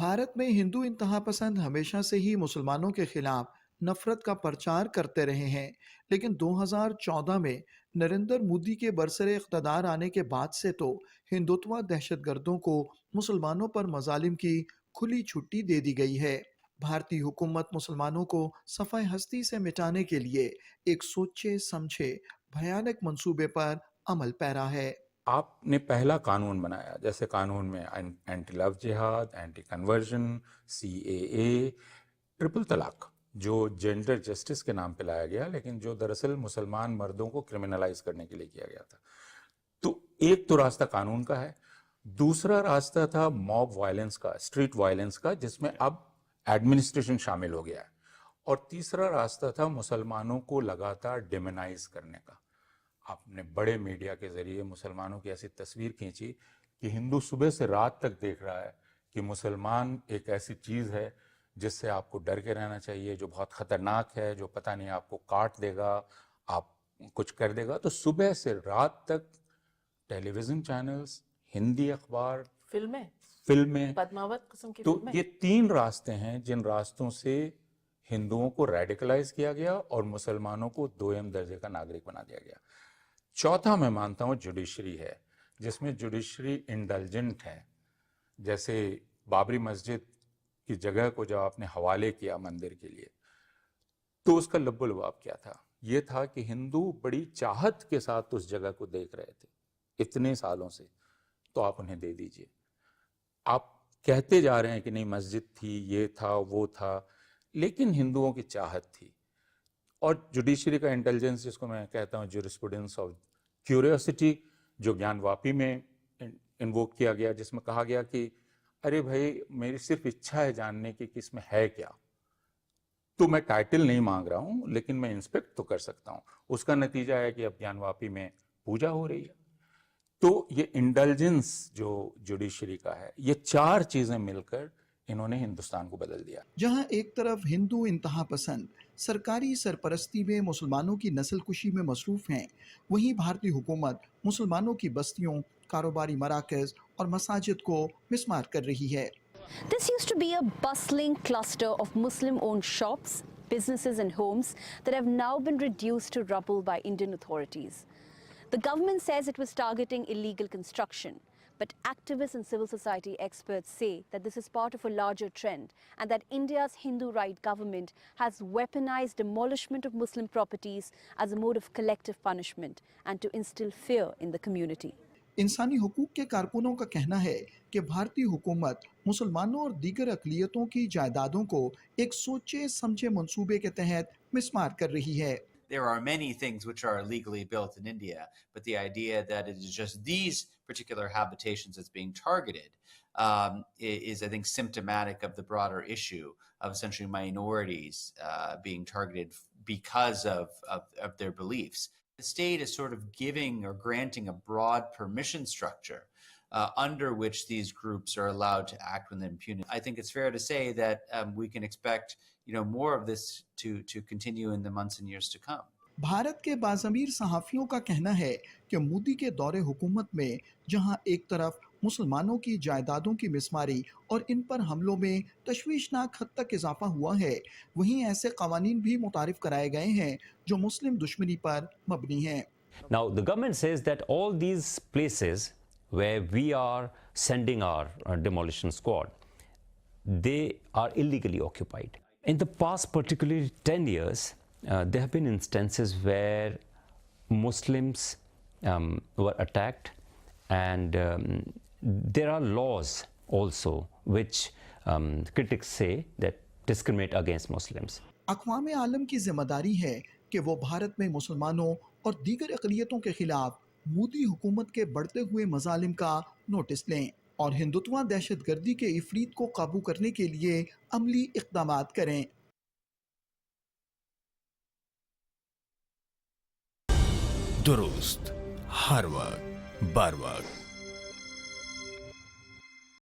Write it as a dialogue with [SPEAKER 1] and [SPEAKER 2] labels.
[SPEAKER 1] भारत में हिंदू इंतहा पसंद हमेशा से ही मुसलमानों के खिलाफ नफरत का प्रचार करते रहे हैं, लेकिन 2014 में नरेंद्र मोदी के बरसरे इख्तदार आने के बाद से तो हिंदुत्व दहशतगर्दों को मुसलमानों पर मजालिम की खुली छुट्टी दे दी गई है। भारतीय हुकूमत मुसलमानों को सफ़ाए हस्ती से मिटाने के लिए एक सोचे समझे भयानक मंसूबे पर अमल पैरा है।
[SPEAKER 2] आपने पहला कानून बनाया, जैसे कानून में एंटी लव जिहाद, एंटी कन्वर्जन, CAA, ट्रिपल तलाक, जो जेंडर जस्टिस के नाम पे लाया गया, लेकिन जो दरअसल मुसलमान मर्दों को क्रिमिनलाइज करने के लिए किया गया था। तो एक तो रास्ता कानून का है, दूसरा रास्ता था मॉब वायलेंस का, स्ट्रीट वायलेंस का, जिसमें अब एडमिनिस्ट्रेशन शामिल हो गया है, और तीसरा रास्ता था मुसलमानों को लगातार डिमोनाइज करने का। आपने बड़े मीडिया के जरिए मुसलमानों की ऐसी तस्वीर खींची कि हिंदू सुबह से रात तक देख रहा है कि मुसलमान एक ऐसी चीज़ है जिससे आपको डर के रहना चाहिए, जो बहुत ख़तरनाक है, जो पता नहीं आपको काट देगा, आप कुछ कर देगा। तो सुबह से रात तक टेलीविज़न चैनल्स, हिंदी अखबार, फिल्में,
[SPEAKER 3] पद्मावत किस्म की
[SPEAKER 2] तो
[SPEAKER 3] फिल्में।
[SPEAKER 2] ये तीन रास्ते हैं जिन रास्तों से हिंदुओं को रेडिकलाइज किया गया और मुसलमानों को दोयम दर्जे का नागरिक बना दिया गया। चौथा मैं मानता हूँ जुडिशरी है, जिसमें जुडिशरी इंडल्जेंट है। जैसे बाबरी मस्जिद की जगह को जब आपने हवाले किया मंदिर के लिए, तो उसका लब्बो लबाब क्या था? ये था कि हिंदू बड़ी चाहत के साथ उस जगह को देख रहे थे इतने सालों से, तो आप उन्हें दे दीजिए। आप कहते जा रहे हैं कि नहीं मस्जिद थी, ये था, वो था, लेकिन हिंदुओं की चाहत थी। और जुडिशरी का इंटेलिजेंस, जिसको मैं कहता हूँ ज्यूरिस्प्रूडेंस ऑफ क्यूरियोसिटी, जो ज्ञानवापी में इन्वोक किया गया, जिसमें कहा गया कि अरे भाई मेरी सिर्फ इच्छा है जानने की कि इसमें है क्या, तो मैं टाइटल नहीं मांग रहा हूँ, लेकिन मैं इंस्पेक्ट तो कर सकता हूँ। उसका नतीजा है कि अब ज्ञानवापी में पूजा हो रही है। तो ये इंडल्जेंस जो जुडिशरी का है, ये चार चीजें मिलकर इन्होंने हिंदुस्तान को बदल दिया।
[SPEAKER 1] जहां एक तरफ हिंदू इंतहा पसंद सरकारी सरपरस्ती में मुसलमानों की नस्ल कुशी में मसरूफ हैं, वहीं भारतीय हुकूमत मुसलमानों की बस्तियों, कारोबारी मराकज और मसाजिद को मिसमार कर रही है।
[SPEAKER 4] This used to be a bustling cluster of Muslim-owned shops, businesses and homes that have now been reduced to rubble by Indian authorities. The government says it was targeting illegal construction, but activists and civil society experts say that this is part of a larger trend and that India's Hindu right government has weaponized demolishment of Muslim properties as a mode of collective punishment and to instill fear in the community.
[SPEAKER 1] इंसानी हुकूक के कारकुनों का कहना है कि भारतीय हुकूमत मुसलमानों और दीगर अक़लियतों की जायदादों को एक सोचे समझे मंसूबे के तहत मिसमार कर रही है।
[SPEAKER 5] There are many things which are illegally built in India, but the idea that it is just these particular habitations that's being targeted is, I think, symptomatic of the broader issue of essentially minorities being targeted because of their beliefs. The state is sort of giving or granting a broad permission structure under which these groups are allowed to act with impunity. I think it's fair to say that we can expect, more of this to continue in the months and years to come.
[SPEAKER 1] Bharat के बाज़मीर सहाफ़ियों का कहना है कि मोदी के दौरे हुकूमत में जहां एक तरफ मुसलमानों की जायदादों की मिसमारी और इन पर हमलों में तशवीशनाक हद तक इजाफा हुआ है, वहीं ऐसे कवानीन भी मुतारिफ कराए गए हैं जो मुस्लिम दुश्मनी पर मबनी हैं।
[SPEAKER 6] Now the government says that all these places where we are sending our demolition squad, they are illegally occupied. In the past, particularly 10 years, there have been instances where Muslims were attacked, and there are laws also which critics say that discriminate against Muslims.
[SPEAKER 1] अक़वाम आलम की जिम्मेदारी है कि वो भारत में मुसलमानों और दीगर अक़लियतों के खिलाफ मोदी हुकूमत के बढ़ते हुए मजालिम का नोटिस लें और हिंदुत्व दहशतगर्दी के इफरीत को काबू करने के लिए अमली इक़दामात करें।
[SPEAKER 7] दुरुस्त हर वक्त बर वक्त